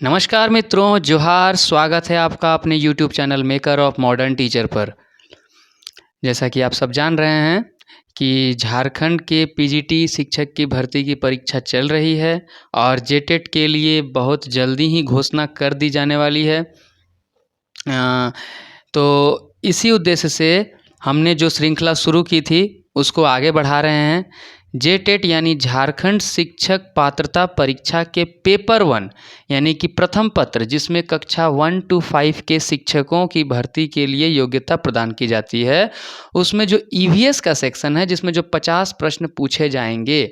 नमस्कार मित्रों, जोहार। स्वागत है आपका अपने YouTube channel maker of modern teacher पर। जैसा कि आप सब जान रहे हैं कि झारखंड के पीजीटी शिक्षक की भर्ती की परीक्षा चल रही है और जेटेट के लिए बहुत जल्दी ही घोषणा कर दी जाने वाली है। तो इसी उद्देश्य से हमने जो श्रृंखला शुरू की थी उसको आगे बढ़ा रहे हैं। जेटेट यानी झारखंड शिक्षक पात्रता परीक्षा के पेपर 1 यानी कि प्रथम पत्र, जिसमें कक्षा 1 to 5 के शिक्षकों की भर्ती के लिए योग्यता प्रदान की जाती है, उसमें जो ईवीएस का सेक्शन है जिसमें जो 50 प्रश्न पूछे जाएंगे,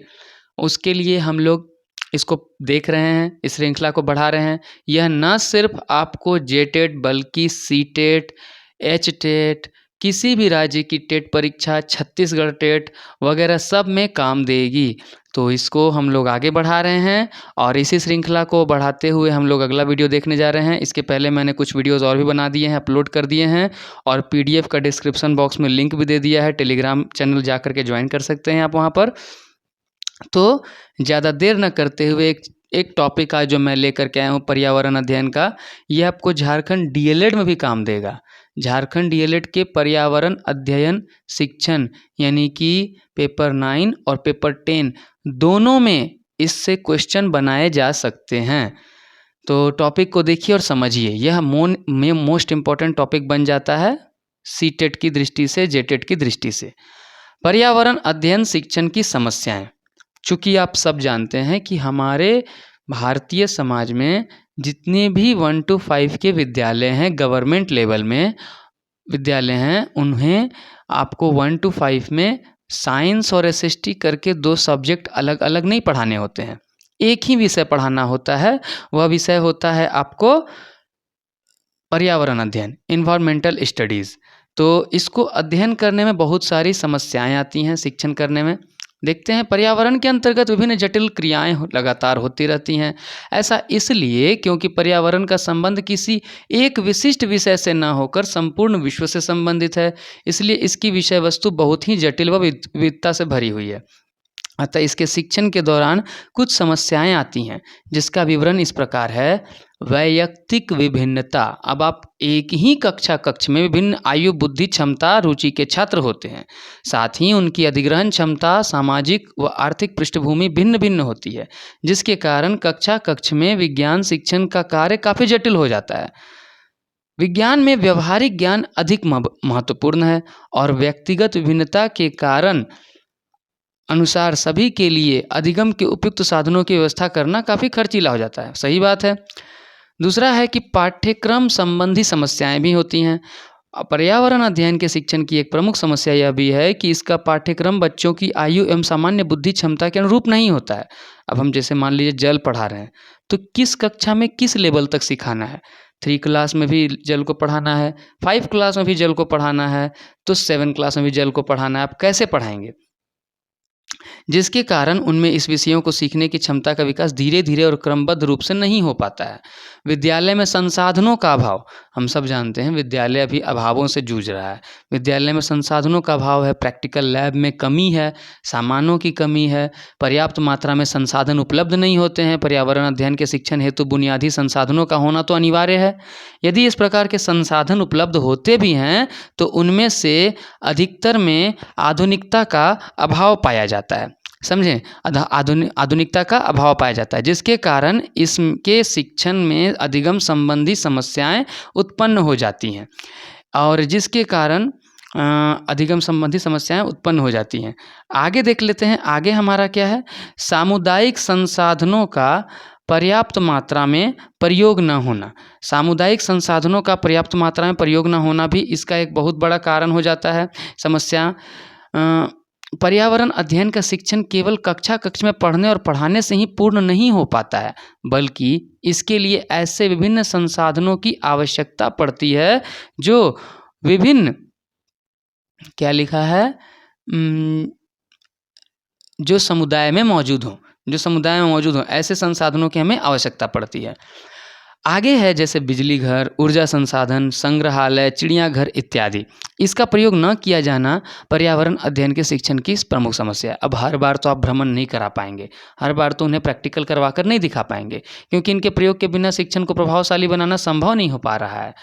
उसके लिए हम लोग इसको देख रहे हैं, इस श्रृंखला को बढ़ा रहे हैं। यह न सिर्फ आपको जेटेट बल्कि सीटेट, एचटेट, किसी भी राज्य की टेट परीक्षा, छत्तीसगढ़ टेट वगैरह सब में काम देगी। तो इसको हम लोग आगे बढ़ा रहे हैं और इसी श्रृंखला को बढ़ाते हुए हम लोग अगला वीडियो देखने जा रहे हैं। इसके पहले मैंने कुछ वीडियोस और भी बना दिए हैं, अपलोड कर दिए हैं और पीडीएफ का डिस्क्रिप्शन बॉक्स में लिंक भी दे दिया है। टेलीग्राम चैनल जा कर के ज्वाइन कर सकते हैं आप वहाँ पर। तो ज़्यादा देर न करते हुए एक टॉपिक आज जो मैं लेकर के आया हूँ पर्यावरण अध्ययन का, ये आपको झारखंड डीएलएड में भी काम देगा। झारखंड डीएलएड के पर्यावरण अध्ययन शिक्षण यानी कि पेपर 9 और पेपर 10 दोनों में इससे क्वेश्चन बनाए जा सकते हैं। तो टॉपिक को देखिए और समझिए, यह मोस्ट इम्पॉर्टेंट टॉपिक बन जाता है सीटेट की दृष्टि से, जेटेट की दृष्टि से। पर्यावरण अध्ययन शिक्षण की समस्याएं। चूँकि आप सब जानते हैं कि हमारे भारतीय समाज में जितने भी 1 to 5 के विद्यालय हैं, गवर्नमेंट लेवल में विद्यालय हैं, उन्हें आपको 1 to 5 में साइंस और एसएसटी करके 2 सब्जेक्ट अलग अलग नहीं पढ़ाने होते हैं, एक ही विषय पढ़ाना होता है। वह विषय होता है आपको पर्यावरण अध्ययन, इन्वायरमेंटल स्टडीज़। तो इसको अध्ययन करने में बहुत सारी समस्याएं आती हैं। शिक्षण करने में देखते हैं पर्यावरण के अंतर्गत विभिन्न जटिल क्रियाएं लगातार होती रहती हैं। ऐसा इसलिए क्योंकि पर्यावरण का संबंध किसी एक विशिष्ट विषय से न होकर संपूर्ण विश्व से संबंधित है, इसलिए इसकी विषय वस्तु बहुत ही जटिल व विविधता से भरी हुई है। अतः इसके शिक्षण के दौरान कुछ समस्याएं आती हैं, जिसका विवरण इस प्रकार है। वैयक्तिक विभिन्नता। अब आप एक ही कक्ष में विभिन्न आयु, बुद्धि, क्षमता, रुचि के छात्र होते हैं। साथ ही उनकी अधिग्रहण क्षमता, सामाजिक व आर्थिक पृष्ठभूमि भिन्न भिन्न होती है, जिसके कारण कक्ष में विज्ञान शिक्षण का कार्य काफ़ी जटिल हो जाता है। विज्ञान में व्यवहारिक ज्ञान अधिक महत्वपूर्ण है और व्यक्तिगत विभिन्नता के कारण अनुसार सभी के लिए अधिगम के उपयुक्त साधनों की व्यवस्था करना काफ़ी खर्चीला हो जाता है। सही बात है। दूसरा है कि पाठ्यक्रम संबंधी समस्याएं भी होती हैं। पर्यावरण अध्ययन के शिक्षण की एक प्रमुख समस्या यह भी है कि इसका पाठ्यक्रम बच्चों की आयु एवं सामान्य बुद्धि क्षमता के अनुरूप नहीं होता है। अब हम जैसे मान लीजिए जल पढ़ा रहे हैं, तो किस कक्षा में किस लेवल तक सिखाना है। 3 क्लास में भी जल को पढ़ाना है, 5 क्लास में भी जल को पढ़ाना है, तो 7 क्लास में भी जल को पढ़ाना है। आप कैसे पढ़ाएंगे, जिसके कारण उनमें इस विषयों को सीखने की क्षमता का विकास धीरे धीरे और क्रमबद्ध रूप से नहीं हो पाता है। विद्यालय में संसाधनों का अभाव। हम सब जानते हैं विद्यालय अभी अभावों से जूझ रहा है। विद्यालय में संसाधनों का अभाव है, प्रैक्टिकल लैब में कमी है, सामानों की कमी है, पर्याप्त मात्रा में संसाधन उपलब्ध नहीं होते हैं। पर्यावरण अध्ययन के शिक्षण हेतु बुनियादी संसाधनों का होना तो अनिवार्य है। यदि इस प्रकार के संसाधन उपलब्ध होते भी हैं तो उनमें से अधिकतर में आधुनिकता का अभाव पाया जाता है। समझें, आधुनिकता का अभाव पाया जाता है, जिसके कारण इसके शिक्षण में अधिगम संबंधी समस्याएं उत्पन्न हो जाती हैं और जिसके कारण अधिगम संबंधी समस्याएं उत्पन्न हो जाती हैं। आगे देख लेते हैं, आगे हमारा क्या है। सामुदायिक संसाधनों का पर्याप्त मात्रा में प्रयोग न होना। सामुदायिक संसाधनों का पर्याप्त मात्रा में प्रयोग न होना भी इसका एक बहुत बड़ा कारण हो जाता है समस्या। पर्यावरण अध्ययन का शिक्षण केवल कक्ष में पढ़ने और पढ़ाने से ही पूर्ण नहीं हो पाता है, बल्कि इसके लिए ऐसे विभिन्न संसाधनों की आवश्यकता पड़ती है जो विभिन्न, क्या लिखा है, जो समुदाय में मौजूद हों, ऐसे संसाधनों की हमें आवश्यकता पड़ती है। आगे है जैसे बिजली घर, ऊर्जा संसाधन, संग्रहालय, चिड़ियाघर इत्यादि। इसका प्रयोग न किया जाना पर्यावरण अध्ययन के शिक्षण की प्रमुख समस्या है। अब हर बार तो आप भ्रमण नहीं करा पाएंगे, हर बार तो उन्हें प्रैक्टिकल करवा कर नहीं दिखा पाएंगे, क्योंकि इनके प्रयोग के बिना शिक्षण को प्रभावशाली बनाना संभव नहीं हो पा रहा है।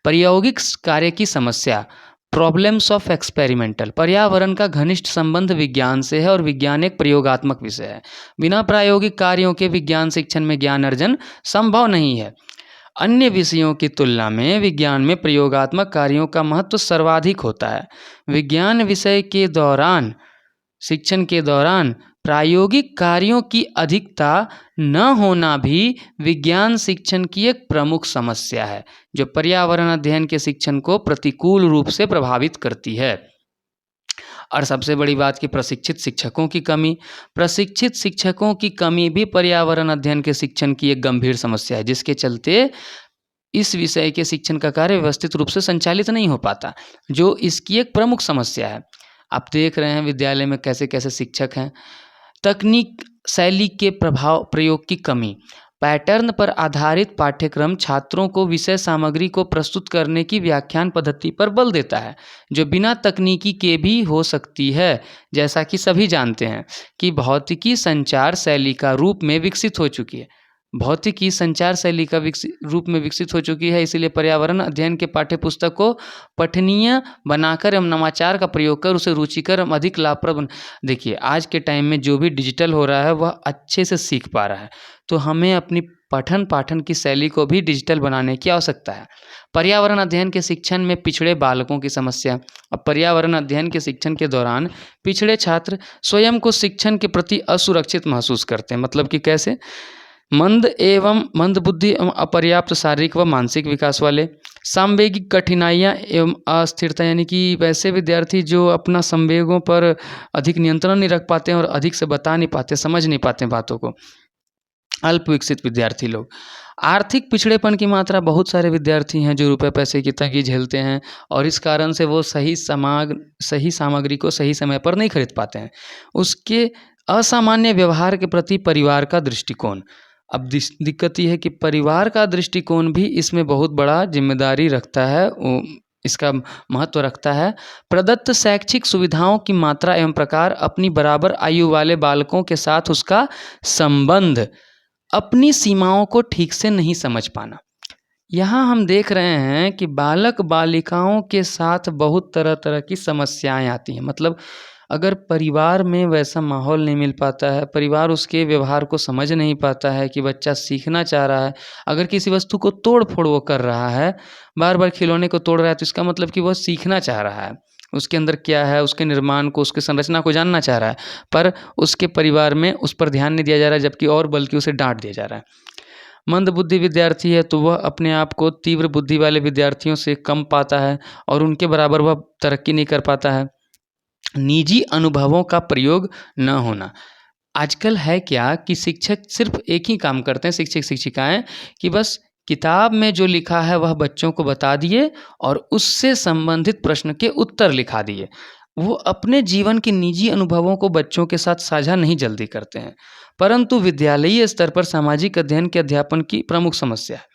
प्रायोगिक कार्य की समस्या, प्रॉब्लम्स ऑफ एक्सपेरिमेंटल। पर्यावरण का घनिष्ठ संबंध विज्ञान से है और विज्ञान एक प्रयोगात्मक विषय है। बिना प्रायोगिक कार्यों के विज्ञान शिक्षण में ज्ञान अर्जन संभव नहीं है। अन्य विषयों की तुलना में विज्ञान में प्रयोगात्मक कार्यों का महत्व सर्वाधिक होता है। विज्ञान विषय के दौरान, शिक्षण के दौरान प्रायोगिक कार्यों की अधिकता न होना भी विज्ञान शिक्षण की एक प्रमुख समस्या है, जो पर्यावरण अध्ययन के शिक्षण को प्रतिकूल रूप से प्रभावित करती है। और सबसे बड़ी बात कि प्रशिक्षित शिक्षकों की कमी। प्रशिक्षित शिक्षकों की कमी भी पर्यावरण अध्ययन के शिक्षण की एक गंभीर समस्या है, जिसके चलते इस विषय के शिक्षण का कार्य व्यवस्थित रूप से संचालित नहीं हो पाता, जो इसकी एक प्रमुख समस्या है। आप देख रहे हैं विद्यालय में कैसे कैसे शिक्षक हैं। तकनीक शैली के प्रभाव प्रयोग की कमी। पैटर्न पर आधारित पाठ्यक्रम छात्रों को विषय सामग्री को प्रस्तुत करने की व्याख्यान पद्धति पर बल देता है, जो बिना तकनीकी के भी हो सकती है। जैसा कि सभी जानते हैं कि भौतिकी संचार शैली का रूप में विकसित हो चुकी है। भौतिकी संचार शैली का रूप में विकसित हो चुकी है, इसीलिए पर्यावरण अध्ययन के पाठ्य पुस्तक को पठनीय बनाकर एवं नवाचार का प्रयोग कर उसे रुचिकर एवं अधिक लाभप्रद देखिए, आज के टाइम में जो भी डिजिटल हो रहा है वह अच्छे से सीख पा रहा है, तो हमें अपनी पठन पाठन की शैली को भी डिजिटल बनाने की आवश्यकता है। पर्यावरण अध्ययन के शिक्षण में पिछड़े बालकों की समस्या। अब पर्यावरण अध्ययन के शिक्षण के दौरान पिछड़े छात्र स्वयं को शिक्षण के प्रति असुरक्षित महसूस करते हैं। मतलब कि कैसे? मंदबुद्धि एवं अपर्याप्त शारीरिक व मानसिक विकास वाले, सांवेगिक कठिनाइयाँ एवं अस्थिरता, यानी कि वैसे विद्यार्थी जो अपना संवेगों पर अधिक नियंत्रण नहीं रख पाते हैं और अधिक से बता नहीं पाते, समझ नहीं पाते बातों को। अल्प विकसित विद्यार्थी लोग। आर्थिक पिछड़ेपन की मात्रा। बहुत सारे विद्यार्थी हैं जो रुपए पैसे की तंगी झेलते हैं और इस कारण से वो सही सामग्री को सही समय पर नहीं खरीद पाते हैं। उसके असामान्य व्यवहार के प्रति परिवार का दृष्टिकोण। अब दिक्कत ये है कि परिवार का दृष्टिकोण भी इसमें बहुत बड़ा जिम्मेदारी रखता है, इसका महत्व रखता है। प्रदत्त शैक्षिक सुविधाओं की मात्रा एवं प्रकार, अपनी बराबर आयु वाले बालकों के साथ उसका संबंध, अपनी सीमाओं को ठीक से नहीं समझ पाना। यहाँ हम देख रहे हैं कि बालक बालिकाओं के साथ बहुत तरह तरह की समस्याएं आती हैं। मतलब अगर परिवार में वैसा माहौल नहीं मिल पाता है, परिवार उसके व्यवहार को समझ नहीं पाता है कि बच्चा सीखना चाह रहा है, अगर किसी वस्तु को तोड़ फोड़ वो कर रहा है, बार बार खिलौने को तोड़ रहा है, तो इसका मतलब कि वह सीखना चाह रहा है, उसके अंदर क्या है, उसके निर्माण को, उसके संरचना को जानना चाह रहा है, पर उसके परिवार में उस पर ध्यान नहीं दिया जा रहा है, जबकि और बल्कि उसे डांट दिया जा रहा है। मंदबुद्धि विद्यार्थी है तो वह अपने आप को तीव्र बुद्धि वाले विद्यार्थियों से कम पाता है और उनके बराबर वह तरक्की नहीं कर पाता है। निजी अनुभवों का प्रयोग न होना। आजकल है क्या कि शिक्षक सिर्फ एक ही काम करते हैं, शिक्षक शिक्षिकाएं, कि बस किताब में जो लिखा है वह बच्चों को बता दिए और उससे संबंधित प्रश्न के उत्तर लिखा दिए। वो अपने जीवन के निजी अनुभवों को बच्चों के साथ साझा नहीं जल्दी करते हैं, परंतु विद्यालयीय स्तर पर सामाजिक अध्ययन के अध्यापन की प्रमुख समस्या है।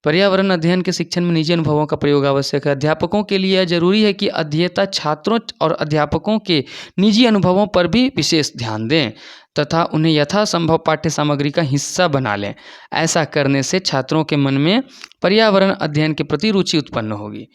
पर्यावरण अध्ययन के शिक्षण में निजी अनुभवों का प्रयोग आवश्यक है। अध्यापकों के लिए यह जरूरी है कि अध्येता छात्रों और अध्यापकों के निजी अनुभवों पर भी विशेष ध्यान दें तथा उन्हें यथासंभव पाठ्य सामग्री का हिस्सा बना लें। ऐसा करने से छात्रों के मन में पर्यावरण अध्ययन के प्रति रुचि उत्पन्न होगी।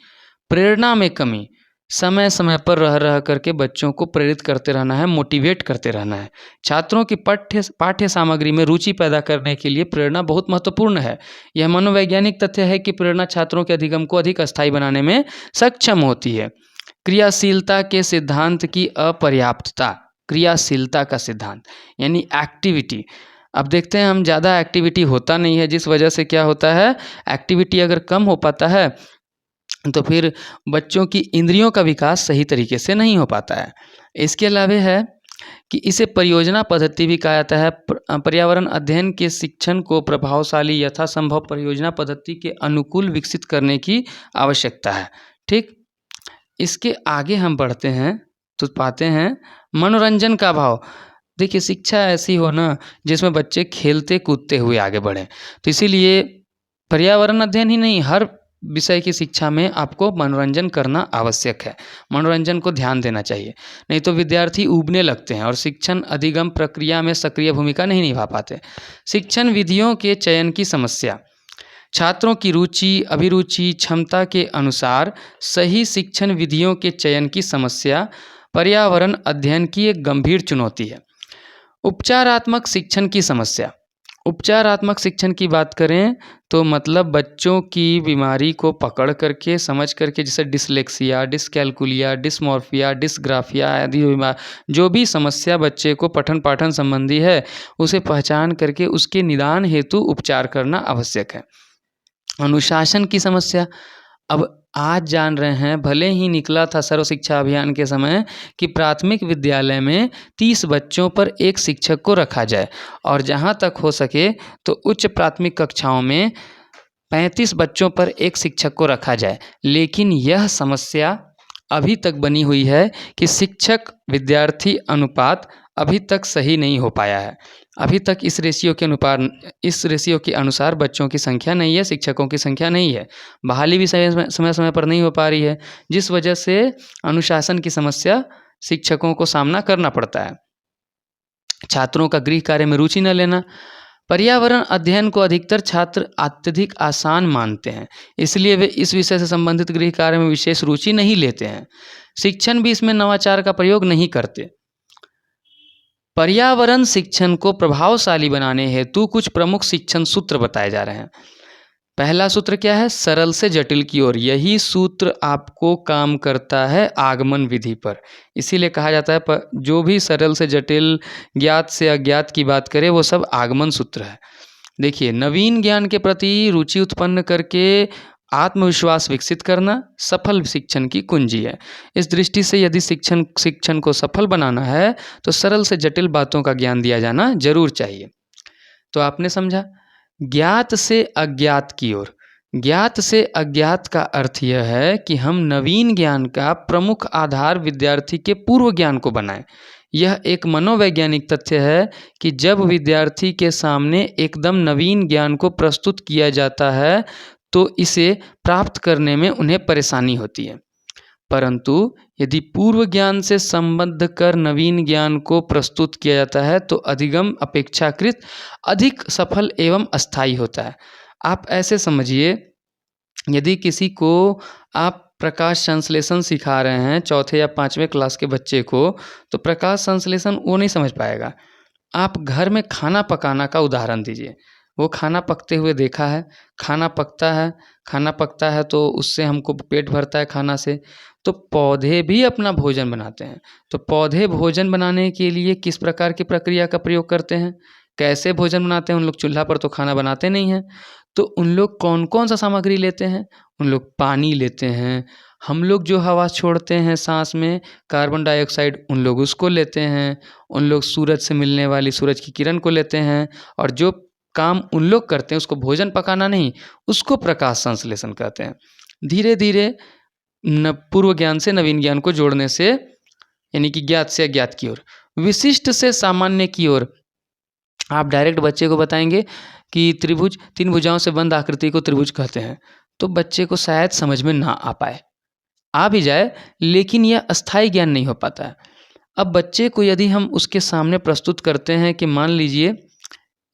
प्रेरणा में कमी। समय समय पर रह करके बच्चों को प्रेरित करते रहना है, मोटिवेट करते रहना है। छात्रों की पाठ्य सामग्री में रुचि पैदा करने के लिए प्रेरणा बहुत महत्वपूर्ण है। यह मनोवैज्ञानिक तथ्य है कि प्रेरणा छात्रों के अधिगम को अधिक अस्थायी बनाने में सक्षम होती है। क्रियाशीलता के सिद्धांत की अपर्याप्तता। क्रियाशीलता का सिद्धांत यानी एक्टिविटी। अब देखते हैं हम, ज़्यादा एक्टिविटी होता नहीं है, जिस वजह से क्या होता है, एक्टिविटी अगर कम हो पाता है तो फिर बच्चों की इंद्रियों का विकास सही तरीके से नहीं हो पाता है। इसके अलावा है कि इसे परियोजना पद्धति भी कहा जाता है। पर्यावरण अध्ययन के शिक्षण को प्रभावशाली यथासंभव परियोजना पद्धति के अनुकूल विकसित करने की आवश्यकता है। ठीक, इसके आगे हम बढ़ते हैं तो पाते हैं मनोरंजन का अभाव। देखिए शिक्षा ऐसी हो ना जिसमें बच्चे खेलते कूदते हुए आगे बढ़ें। तो इसीलिए पर्यावरण अध्ययन ही नहीं, हर विषय की शिक्षा में आपको मनोरंजन करना आवश्यक है। मनोरंजन को ध्यान देना चाहिए। नहीं तो विद्यार्थी ऊबने लगते हैं और शिक्षण अधिगम प्रक्रिया में सक्रिय भूमिका नहीं निभा पाते। शिक्षण विधियों के चयन की समस्या। छात्रों की रुचि, अभिरुचि, क्षमता के अनुसार सही शिक्षण विधियों के चयन की समस्या पर्यावरण अध्ययन की एक गंभीर चुनौती है। उपचारात्मक शिक्षण की समस्या। उपचारात्मक शिक्षण की बात करें तो मतलब बच्चों की बीमारी को पकड़ करके, समझ करके, जैसे डिसलेक्सिया, डिसकैल्कुलिया, डिसमॉर्फिया, डिसग्राफिया आदि जो भी समस्या बच्चे को पठन पाठन संबंधी है, उसे पहचान करके उसके निदान हेतु उपचार करना आवश्यक है। अनुशासन की समस्या। अब आज जान रहे हैं, भले ही निकला था सर्व शिक्षा अभियान के समय कि प्राथमिक विद्यालय में 30 बच्चों पर एक शिक्षक को रखा जाए और जहाँ तक हो सके तो उच्च प्राथमिक कक्षाओं में 35 बच्चों पर एक शिक्षक को रखा जाए। लेकिन यह समस्या अभी तक बनी हुई है कि शिक्षक विद्यार्थी अनुपात अभी तक सही नहीं हो पाया है। अभी तक इस रेशियो के अनुसार बच्चों की संख्या नहीं है, शिक्षकों की संख्या नहीं है। बहाली भी समय पर नहीं हो पा रही है, जिस वजह से अनुशासन की समस्या शिक्षकों को सामना करना पड़ता है। छात्रों का गृह कार्य में रुचि न लेना। पर्यावरण अध्ययन को अधिकतर छात्र अत्यधिक आसान मानते हैं, इसलिए वे इस विषय से संबंधित गृह कार्य में विशेष रुचि नहीं लेते हैं। शिक्षण भी इसमें नवाचार का प्रयोग नहीं करते। पर्यावरण शिक्षण को प्रभावशाली बनाने हेतु कुछ प्रमुख शिक्षण सूत्र बताए जा रहे हैं। पहला सूत्र क्या है? सरल से जटिल की ओर। यही सूत्र आपको काम करता है आगमन विधि पर। इसीलिए कहा जाता है जो भी सरल से जटिल, ज्ञात से अज्ञात की बात करे वो सब आगमन सूत्र है। देखिए, नवीन ज्ञान के प्रति रुचि उत्पन्न करके आत्मविश्वास विकसित करना सफल शिक्षण की कुंजी है। इस दृष्टि से यदि शिक्षण को सफल बनाना है तो सरल से जटिल बातों का ज्ञान दिया जाना जरूर चाहिए। तो आपने समझा, ज्ञात से अज्ञात की ओर। ज्ञात से अज्ञात का अर्थ यह है कि हम नवीन ज्ञान का प्रमुख आधार विद्यार्थी के पूर्व ज्ञान को बनाएं। यह एक मनोवैज्ञानिक तथ्य है कि जब विद्यार्थी के सामने एकदम नवीन ज्ञान को प्रस्तुत किया जाता है तो इसे प्राप्त करने में उन्हें परेशानी होती है, परंतु यदि पूर्व ज्ञान से संबद्ध कर नवीन ज्ञान को प्रस्तुत किया जाता है तो अधिगम अपेक्षाकृत अधिक सफल एवं अस्थायी होता है। आप ऐसे समझिए, यदि किसी को आप प्रकाश संश्लेषण सिखा रहे हैं 4थे या 5वें क्लास के बच्चे को, तो प्रकाश संश्लेषण वो नहीं समझ पाएगा। आप घर में खाना पकाना का उदाहरण दीजिए। वो खाना पकते हुए देखा है, खाना पकता है तो उससे हमको पेट भरता है खाना से। तो पौधे भी अपना भोजन बनाते हैं। तो पौधे भोजन बनाने के लिए किस प्रकार की प्रक्रिया का प्रयोग करते हैं, कैसे भोजन बनाते हैं? उन लोग चूल्हा पर तो खाना बनाते नहीं हैं। तो उन लोग कौन कौन सा सामग्री लेते हैं? उन लोग पानी लेते हैं। हम लोग जो हवा छोड़ते हैं सांस में, कार्बन डाइऑक्साइड, उन लोग उसको लेते हैं। उन लोग सूरज से मिलने वाली सूरज की किरण को लेते हैं। और जो काम उन लोग करते हैं उसको भोजन पकाना नहीं, उसको प्रकाश संश्लेषण कहते हैं। धीरे धीरे पूर्व ज्ञान से नवीन ज्ञान को जोड़ने से, यानी कि ज्ञात से अज्ञात की ओर, विशिष्ट से सामान्य की ओर। आप डायरेक्ट बच्चे को बताएंगे कि त्रिभुज, 3 भुजाओं से बंद आकृति को त्रिभुज कहते हैं, तो बच्चे को शायद समझ में ना आ पाए, आ भी जाए लेकिन यह अस्थायी ज्ञान नहीं हो पाता है। अब बच्चे को यदि हम उसके सामने प्रस्तुत करते हैं कि मान लीजिए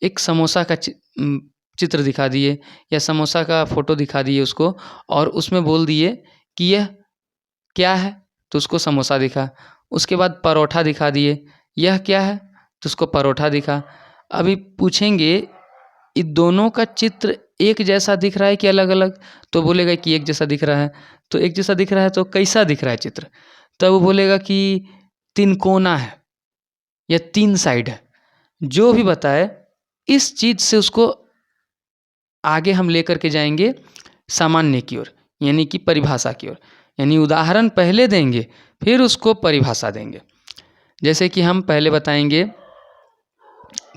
एक समोसा का चित्र दिखा दिए या समोसा का फोटो दिखा दिए उसको, और उसमें बोल दिए कि यह क्या है, तो उसको समोसा दिखा। उसके बाद परोठा दिखा दिए, यह क्या है, तो उसको परोठा दिखा। अभी पूछेंगे इन दोनों का चित्र एक जैसा दिख रहा है कि अलग अलग, तो बोलेगा कि एक जैसा दिख रहा है। तो एक जैसा दिख रहा है तो कैसा दिख रहा है चित्र? तब वो बोलेगा कि 3 कोना है या 3 साइड है। जो भी बताए इस चीज़ से उसको आगे हम लेकर के जाएंगे सामान्य की ओर, यानी कि परिभाषा की ओर। यानी उदाहरण पहले देंगे फिर उसको परिभाषा देंगे। जैसे कि हम पहले बताएंगे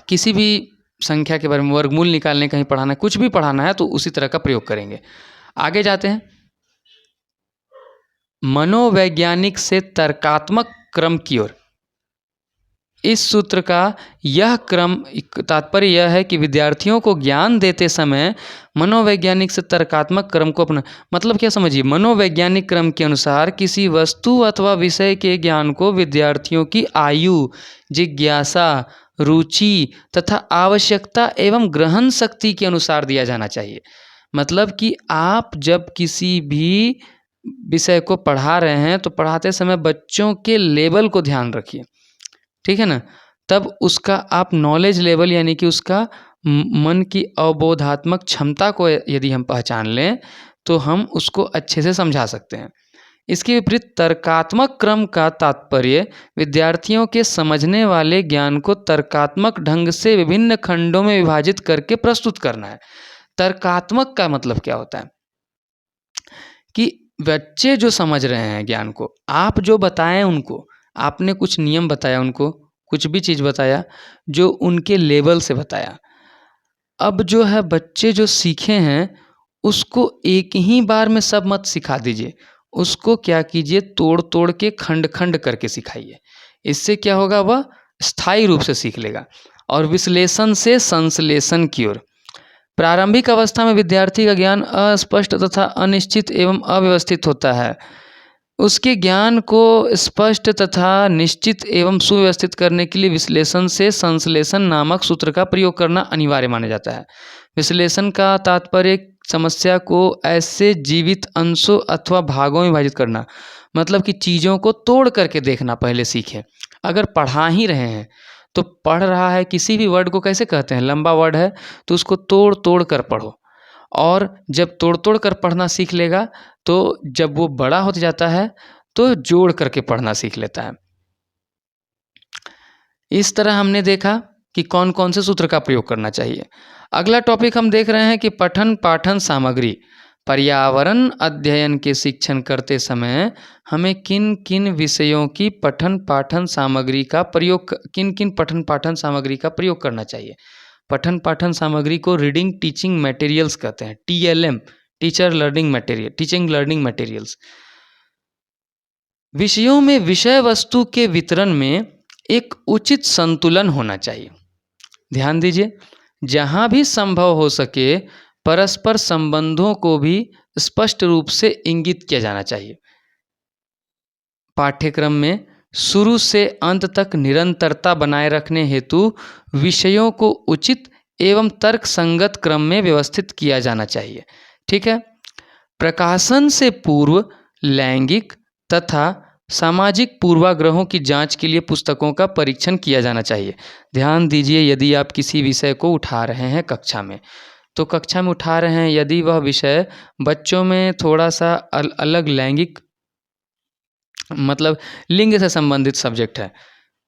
किसी भी संख्या के बारे में, वर्गमूल निकालने कहीं पढ़ाना है, कुछ भी पढ़ाना है तो उसी तरह का प्रयोग करेंगे। आगे जाते हैं, मनोवैज्ञानिक से तर्कात्मक क्रम की ओर। इस सूत्र का यह क्रम तात्पर्य यह है कि विद्यार्थियों को ज्ञान देते समय मनोवैज्ञानिक से तर्कात्मक क्रम को अपना, मतलब क्या समझिए, मनोवैज्ञानिक क्रम के अनुसार किसी वस्तु अथवा विषय के ज्ञान को विद्यार्थियों की आयु, जिज्ञासा, रुचि तथा आवश्यकता एवं ग्रहण शक्ति के अनुसार दिया जाना चाहिए। मतलब कि आप जब किसी भी विषय को पढ़ा रहे हैं तो पढ़ाते समय बच्चों के लेवल को ध्यान रखिए, ठीक है ना। तब उसका आप नॉलेज लेवल यानी कि उसका मन की अवबोधात्मक क्षमता को यदि हम पहचान लें तो हम उसको अच्छे से समझा सकते हैं। इसके विपरीत तर्कात्मक क्रम का तात्पर्य विद्यार्थियों के समझने वाले ज्ञान को तर्कात्मक ढंग से विभिन्न खंडों में विभाजित करके प्रस्तुत करना है। तर्कात्मक का मतलब क्या होता है कि बच्चे जो समझ रहे हैं ज्ञान को, आप जो बताएं उनको, आपने कुछ नियम बताया उनको, कुछ भी चीज़ बताया जो उनके लेवल से बताया। अब जो है बच्चे जो सीखे हैं उसको एक ही बार में सब मत सिखा दीजिए, उसको क्या कीजिए, तोड़ तोड़ के खंड खंड करके सिखाइए। इससे क्या होगा, वह स्थायी रूप से सीख लेगा। और विश्लेषण से संश्लेषण की ओर। प्रारंभिक अवस्था में विद्यार्थी का ज्ञान अस्पष्ट तथा अनिश्चित एवं अव्यवस्थित होता है। उसके ज्ञान को स्पष्ट तथा निश्चित एवं सुव्यवस्थित करने के लिए विश्लेषण से संश्लेषण नामक सूत्र का प्रयोग करना अनिवार्य माना जाता है। विश्लेषण का तात्पर्य समस्या को ऐसे जीवित अंशों अथवा भागों में विभाजित करना, मतलब कि चीज़ों को तोड़ करके देखना पहले सीखें। अगर पढ़ा ही रहे हैं तो पढ़ रहा है, किसी भी वर्ड को कैसे कहते हैं, लंबा वर्ड है तो उसको तोड़ तोड़ कर पढ़ो। और जब तोड़ तोड़ कर पढ़ना सीख लेगा तो जब वो बड़ा हो जाता है तो जोड़ करके पढ़ना सीख लेता है। इस तरह हमने देखा कि कौन कौन से सूत्र का प्रयोग करना चाहिए। अगला टॉपिक हम देख रहे हैं कि पठन पाठन सामग्री। पर्यावरण अध्ययन के शिक्षण करते समय हमें किन किन विषयों की पठन पाठन सामग्री का प्रयोग, किन किन पठन पाठन सामग्री का प्रयोग करना चाहिए। पठन पाठन सामग्री को रीडिंग टीचिंग मटेरियल्स कहते हैं, TLM, teacher learning material, teaching learning materials. विषयों में विषय वस्तु के वितरण में एक उचित संतुलन होना चाहिए। ध्यान दीजिए, जहाँ भी संभव हो सके परस्पर संबंधों को भी स्पष्ट रूप से इंगित किया जाना चाहिए। पाठ्यक्रम में शुरू से अंत तक निरंतरता बनाए रखने हेतु विषयों को उचित एवं तर्क संगत क्रम में व्यवस्थित किया जाना चाहिए। ठीक है। प्रकाशन से पूर्व लैंगिक तथा सामाजिक पूर्वाग्रहों की जांच के लिए पुस्तकों का परीक्षण किया जाना चाहिए। ध्यान दीजिए, यदि आप किसी विषय को उठा रहे हैं कक्षा में, तो कक्षा में उठा रहे हैं यदि वह विषय बच्चों में थोड़ा सा अलग लैंगिक, मतलब लिंग से संबंधित सब्जेक्ट है।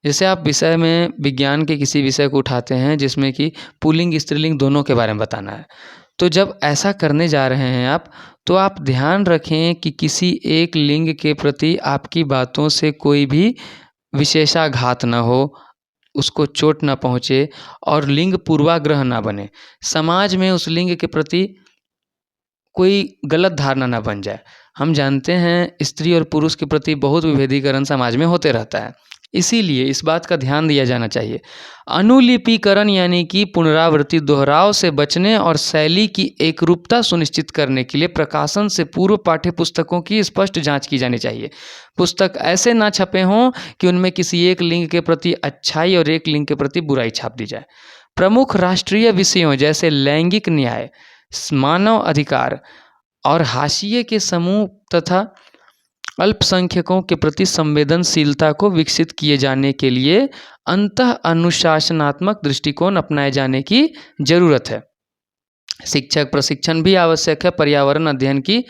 जैसे आप विषय में विज्ञान के किसी विषय को उठाते हैं जिसमें कि पुल्लिंग स्त्रीलिंग दोनों के बारे में बताना है, तो जब ऐसा करने जा रहे हैं आप, तो आप ध्यान रखें कि किसी एक लिंग के प्रति आपकी बातों से कोई भी विशेषाघात न हो, उसको चोट न पहुँचे और लिंग पूर्वाग्रह ना बने। समाज में उस लिंग के प्रति कोई गलत धारणा ना बन जाए। हम जानते हैं स्त्री और पुरुष के प्रति बहुत विभेदीकरण समाज में होते रहता है, इसीलिए इस बात का ध्यान दिया जाना चाहिए। अनुलिपिकरण यानी कि पुनरावृत्ति, दोहराव से बचने और शैली की एकरूपता सुनिश्चित करने के लिए प्रकाशन से पूर्व पाठ्य पुस्तकों की स्पष्ट जांच की जानी चाहिए। पुस्तक ऐसे ना छपे हों कि उनमें किसी एक लिंग के प्रति अच्छाई और एक लिंग के प्रति बुराई छाप दी जाए। प्रमुख राष्ट्रीय विषयों जैसे लैंगिक न्याय, मानव अधिकार और हाशिए के समूह तथा अल्पसंख्यकों के प्रति संवेदनशीलता को विकसित किए जाने के लिए अंतः अनुशासनात्मक दृष्टिकोण अपनाए जाने की जरूरत है। शिक्षक प्रशिक्षण भी आवश्यक है पर्यावरण अध्ययन की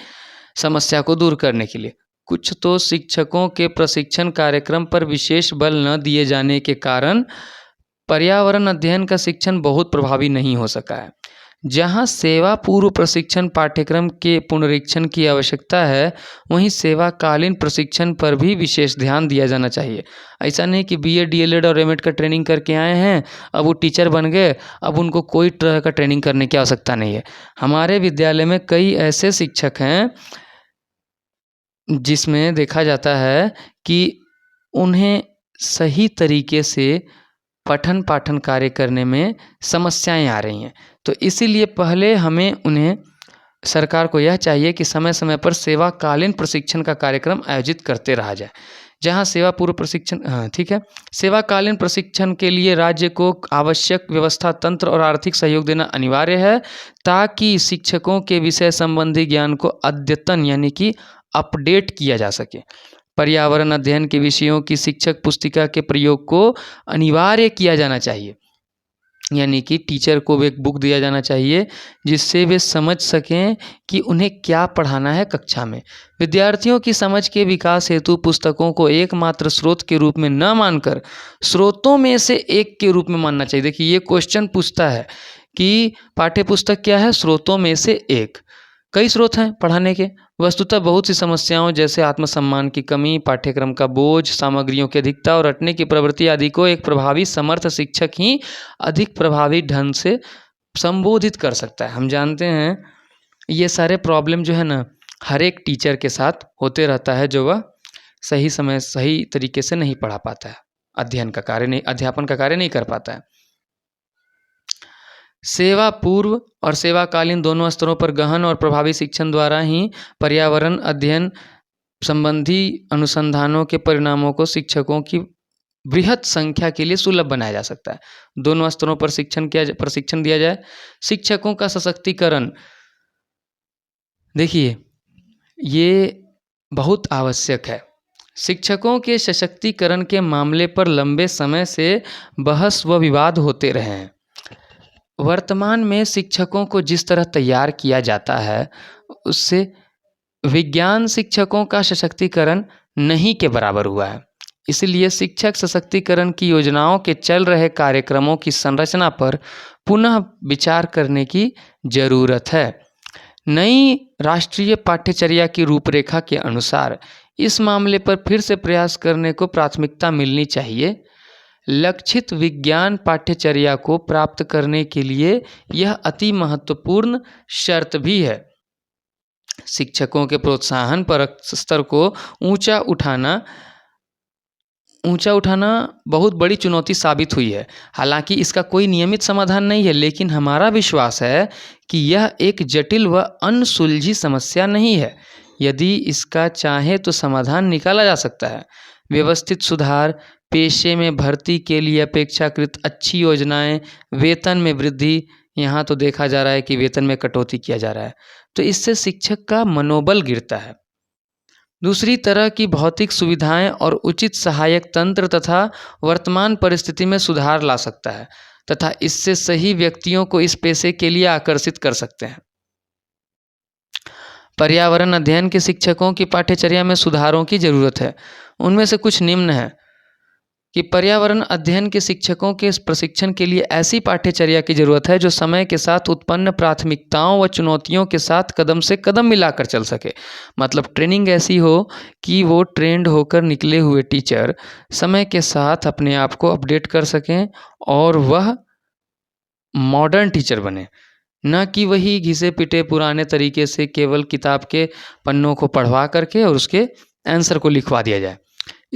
समस्या को दूर करने के लिए। कुछ तो शिक्षकों के प्रशिक्षण कार्यक्रम पर विशेष बल न दिए जाने के कारण पर्यावरण अध्ययन का शिक्षण बहुत प्रभावी नहीं हो सका है। जहाँ सेवा पूर्व प्रशिक्षण पाठ्यक्रम के पुनरीक्षण की आवश्यकता है, वहीं सेवाकालीन प्रशिक्षण पर भी विशेष ध्यान दिया जाना चाहिए। ऐसा नहीं कि BA DLED और M.Ed का ट्रेनिंग करके आए हैं, अब वो टीचर बन गए, अब उनको कोई तरह का ट्रेनिंग करने की आवश्यकता नहीं है। हमारे विद्यालय में कई ऐसे शिक्षक हैं जिसमें देखा जाता है कि उन्हें सही तरीके से पठन पाठन कार्य करने में समस्याएं आ रही हैं। तो इसीलिए पहले हमें उन्हें सरकार को यह चाहिए कि समय समय पर सेवाकालीन प्रशिक्षण का कार्यक्रम आयोजित करते रहा जाए, जहां सेवा पूर्व प्रशिक्षण, हाँ ठीक है, सेवाकालीन प्रशिक्षण के लिए राज्य को आवश्यक व्यवस्था तंत्र और आर्थिक सहयोग देना अनिवार्य है, ताकि शिक्षकों के विषय संबंधी ज्ञान को अद्यतन यानी कि अपडेट किया जा सके। पर्यावरण अध्ययन के विषयों की शिक्षक पुस्तिका के प्रयोग को अनिवार्य किया जाना चाहिए, यानी कि टीचर को एक बुक दिया जाना चाहिए जिससे वे समझ सकें कि उन्हें क्या पढ़ाना है कक्षा में। विद्यार्थियों की समझ के विकास हेतु पुस्तकों को एकमात्र स्रोत के रूप में न मानकर स्रोतों में से एक के रूप में मानना चाहिए। देखिए, ये क्वेश्चन पूछता है कि पाठ्य पुस्तक क्या है? स्रोतों में से एक। कई स्रोत हैं पढ़ाने के। वस्तुतः बहुत सी समस्याओं जैसे आत्मसम्मान की कमी, पाठ्यक्रम का बोझ, सामग्रियों की अधिकता और रटने की प्रवृत्ति आदि को एक प्रभावी समर्थ शिक्षक ही अधिक प्रभावी ढंग से संबोधित कर सकता है। हम जानते हैं ये सारे प्रॉब्लम जो है ना, हर एक टीचर के साथ होते रहता है, जो वह सही समय सही तरीके से नहीं पढ़ा पाता है, अध्यापन का कार्य नहीं कर पाता है। सेवा पूर्व और सेवाकालीन दोनों स्तरों पर गहन और प्रभावी शिक्षण द्वारा ही पर्यावरण अध्ययन संबंधी अनुसंधानों के परिणामों को शिक्षकों की बृहत संख्या के लिए सुलभ बनाया जा सकता है। दोनों स्तरों पर प्रशिक्षण दिया जाए। शिक्षकों का सशक्तिकरण, देखिए ये बहुत आवश्यक है। शिक्षकों के सशक्तिकरण के मामले पर लंबे समय से बहस व विवाद होते रहे हैं। वर्तमान में शिक्षकों को जिस तरह तैयार किया जाता है, उससे विज्ञान शिक्षकों का सशक्तिकरण नहीं के बराबर हुआ है। इसलिए शिक्षक सशक्तिकरण की योजनाओं के चल रहे कार्यक्रमों की संरचना पर पुनः विचार करने की जरूरत है। नई राष्ट्रीय पाठ्यचर्या की रूपरेखा के अनुसार इस मामले पर फिर से प्रयास करने को प्राथमिकता मिलनी चाहिए। लक्षित विज्ञान पाठ्यचर्या को प्राप्त करने के लिए यह अति महत्वपूर्ण शर्त भी है। शिक्षकों के प्रोत्साहन पर स्तर को ऊंचा उठाना बहुत बड़ी चुनौती साबित हुई है। हालांकि इसका कोई नियमित समाधान नहीं है, लेकिन हमारा विश्वास है कि यह एक जटिल व अनसुलझी समस्या नहीं है। यदि इसका चाहे तो समाधान निकाला जा सकता है। व्यवस्थित सुधार, पेशे में भर्ती के लिए अपेक्षाकृत अच्छी योजनाएं, वेतन में वृद्धि, यहाँ तो देखा जा रहा है कि वेतन में कटौती किया जा रहा है, तो इससे शिक्षक का मनोबल गिरता है। दूसरी तरह की भौतिक सुविधाएं और उचित सहायक तंत्र तथा वर्तमान परिस्थिति में सुधार ला सकता है तथा इससे सही व्यक्तियों को इस पेशे के लिए आकर्षित कर सकते हैं। पर्यावरण अध्ययन के शिक्षकों की पाठ्यचर्या में सुधारों की जरूरत है। उनमें से कुछ निम्न है कि पर्यावरण अध्ययन के शिक्षकों के प्रशिक्षण के लिए ऐसी पाठ्यचर्या की जरूरत है जो समय के साथ उत्पन्न प्राथमिकताओं व चुनौतियों के साथ कदम से कदम मिलाकर चल सके। मतलब ट्रेनिंग ऐसी हो कि वो ट्रेंड होकर निकले हुए टीचर समय के साथ अपने आप को अपडेट कर सकें और वह मॉडर्न टीचर बने, न कि वही घिसे पिटे पुराने तरीके से केवल किताब के पन्नों को पढ़वा करके और उसके आंसर को लिखवा दिया जाए।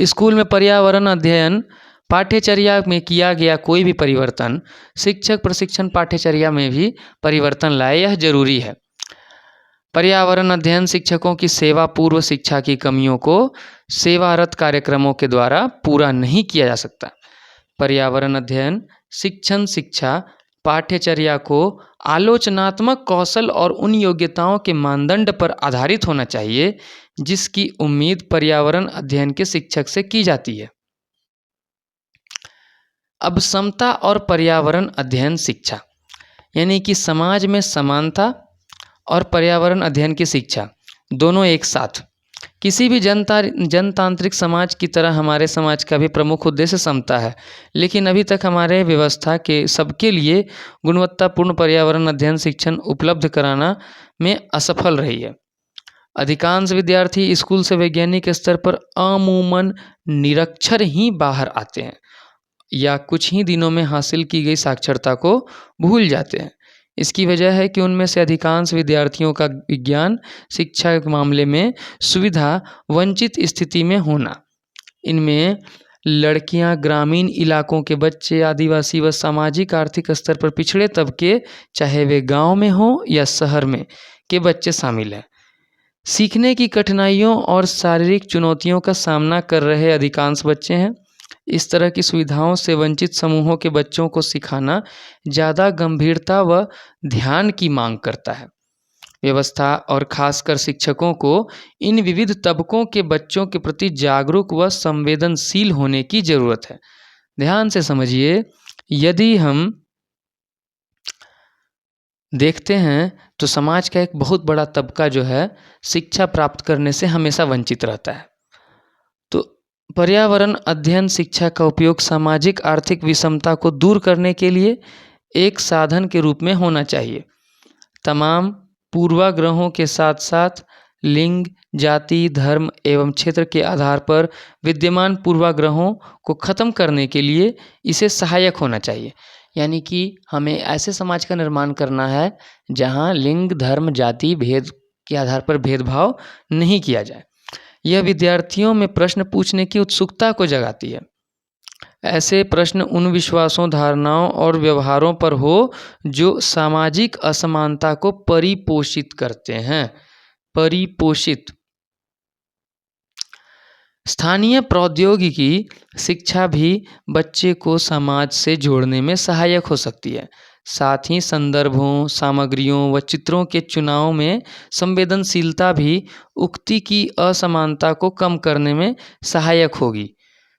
स्कूल में पर्यावरण अध्ययन पाठ्यचर्या में किया गया कोई भी परिवर्तन शिक्षक प्रशिक्षण पाठ्यचर्या में भी परिवर्तन लाए, यह जरूरी है। पर्यावरण अध्ययन शिक्षकों की सेवा पूर्व शिक्षा की कमियों को सेवारत कार्यक्रमों के द्वारा पूरा नहीं किया जा सकता। पर्यावरण अध्ययन शिक्षा पाठ्यचर्या को आलोचनात्मक कौशल और उन योग्यताओं के मानदंड पर आधारित होना चाहिए जिसकी उम्मीद पर्यावरण अध्ययन के शिक्षक से की जाती है। अब समता और पर्यावरण अध्ययन शिक्षा, यानी कि समाज में समानता और पर्यावरण अध्ययन की शिक्षा दोनों एक साथ। किसी भी जनतांत्रिक समाज की तरह हमारे समाज का भी प्रमुख उद्देश्य समता है, लेकिन अभी तक हमारे व्यवस्था के सबके लिए गुणवत्तापूर्ण पर्यावरण अध्ययन शिक्षण उपलब्ध कराना में असफल रही है। अधिकांश विद्यार्थी स्कूल से वैज्ञानिक स्तर पर अमूमन निरक्षर ही बाहर आते हैं या कुछ ही दिनों में हासिल की गई साक्षरता को भूल जाते हैं। इसकी वजह है कि उनमें से अधिकांश विद्यार्थियों का विज्ञान शिक्षा के मामले में सुविधा वंचित स्थिति में होना। इनमें लड़कियां, ग्रामीण इलाकों के बच्चे, आदिवासी व सामाजिक आर्थिक स्तर पर पिछड़े तबके, चाहे वे गांव में हो या शहर में, के बच्चे शामिल हैं। सीखने की कठिनाइयों और शारीरिक चुनौतियों का सामना कर रहे अधिकांश बच्चे हैं। इस तरह की सुविधाओं से वंचित समूहों के बच्चों को सिखाना ज़्यादा गंभीरता व ध्यान की मांग करता है। व्यवस्था और खासकर शिक्षकों को इन विविध तबकों के बच्चों के प्रति जागरूक व संवेदनशील होने की ज़रूरत है। ध्यान से समझिए, यदि हम देखते हैं तो समाज का एक बहुत बड़ा तबका जो है शिक्षा प्राप्त करने से हमेशा वंचित रहता है। तो पर्यावरण अध्ययन शिक्षा का उपयोग सामाजिक आर्थिक विषमता को दूर करने के लिए एक साधन के रूप में होना चाहिए। तमाम पूर्वाग्रहों के साथ साथ लिंग, जाति, धर्म एवं क्षेत्र के आधार पर विद्यमान पूर्वाग्रहों को खत्म करने के लिए इसे सहायक होना चाहिए। यानी कि हमें ऐसे समाज का निर्माण करना है जहाँ लिंग, धर्म, जाति, भेद के आधार पर भेदभाव नहीं किया जाए। यह विद्यार्थियों में प्रश्न पूछने की उत्सुकता को जगाती है। ऐसे प्रश्न उन विश्वासों, धारणाओं और व्यवहारों पर हो जो सामाजिक असमानता को परिपोषित करते हैं। परिपोषित। स्थानीय प्रौद्योगिकी शिक्षा भी बच्चे को समाज से जोड़ने में सहायक हो सकती है। साथ ही संदर्भों, सामग्रियों व चित्रों के चुनाव में संवेदनशीलता भी उक्ति की असमानता को कम करने में सहायक होगी।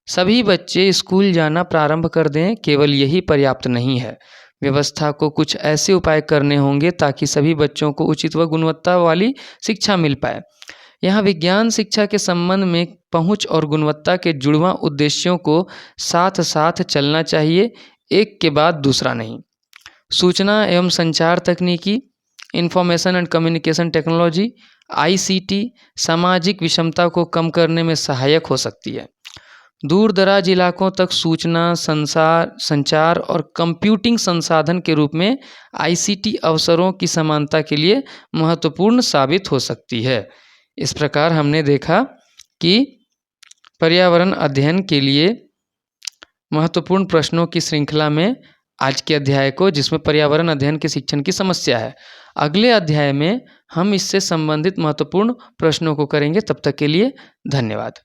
सभी बच्चे स्कूल जाना प्रारंभ कर दें, केवल यही पर्याप्त नहीं है। व्यवस्था को कुछ ऐसे उपाय करने होंगे ताकि सभी बच्चों को उचित व गुणवत्ता वाली शिक्षा मिल पाए। यहाँ विज्ञान शिक्षा के संबंध में पहुँच और गुणवत्ता के जुड़वां उद्देश्यों को साथ साथ चलना चाहिए, एक के बाद दूसरा नहीं। सूचना एवं संचार तकनीकी, information and communication technology, ICT सामाजिक विषमता को कम करने में सहायक हो सकती है। दूर दराज इलाकों तक सूचना, संचार और कंप्यूटिंग संसाधन के रूप में ICT अवसरों की समानता के लिए महत्वपूर्ण साबित हो सकती है। इस प्रकार हमने देखा कि पर्यावरण अध्ययन के लिए महत्वपूर्ण प्रश्नों की श्रृंखला में आज के अध्याय को, जिसमें पर्यावरण अध्ययन के शिक्षण की समस्या है, अगले अध्याय में हम इससे संबंधित महत्वपूर्ण प्रश्नों को करेंगे। तब तक के लिए धन्यवाद।